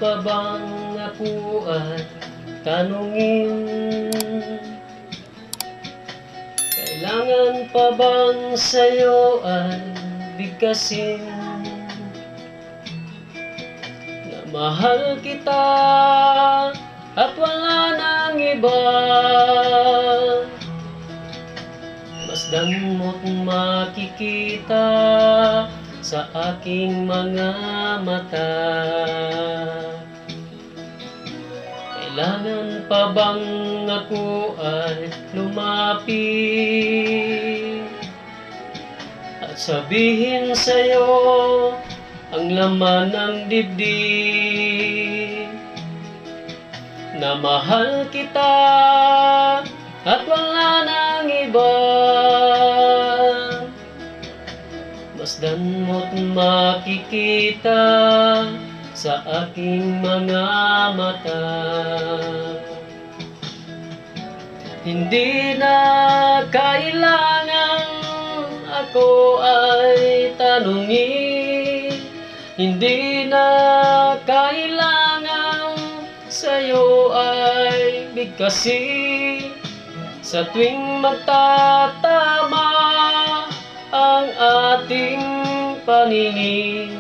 pa bang ako at tanungin? Kailangan pa bang sa'yo ay bigkasin na mahal kita at wala nang iba? Masdan mo't makikita sa aking mga mata. Kailangan pa bang ako ay lumapit at sabihin sa'yo ang laman ng dibdib, na mahal kita at wala nang iba? Masdan mo't makikita sa aking mga mata. Hindi na kailangan ako ay tanungin, hindi na kailangan sa'yo ay bigkasin. Sa tuwing magtatama ang ating paningin,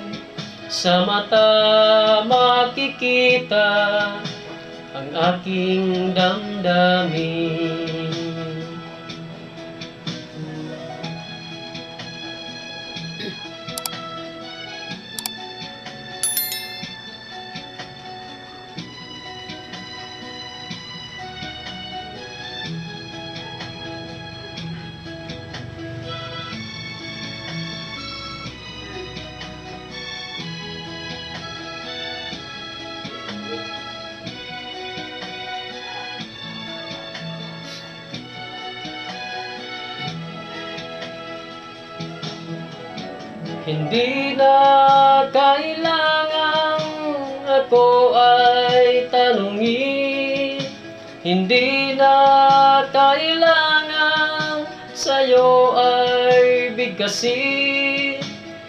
sa mata makikita ang aking damdamin. Hindi na kailangan ako ay tanungin, hindi na kailangan sa'yo ay bigkasin.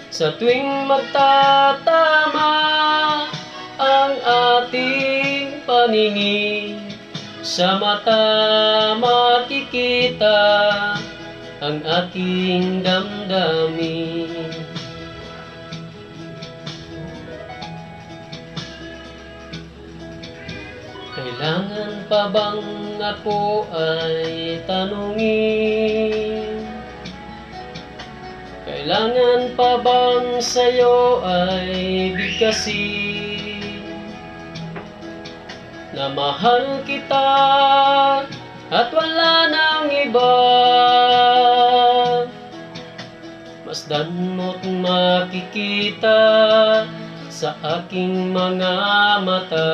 Sa tuwing magtatama ang ating paningin, sa mata makikita ang aking damdamin. Kailangan pa bang ako ay tanungin? Kailangan pa bang sa'yo ay bigkasin, na mahal kita at wala nang iba? Masdan mo't makikita sa aking mga mata.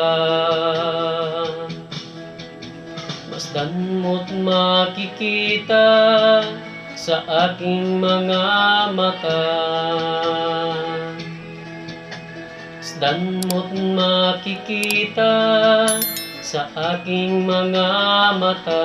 Masdan mo't makikita sa aking mga mata. Masdan mo't makikita sa aking mga mata.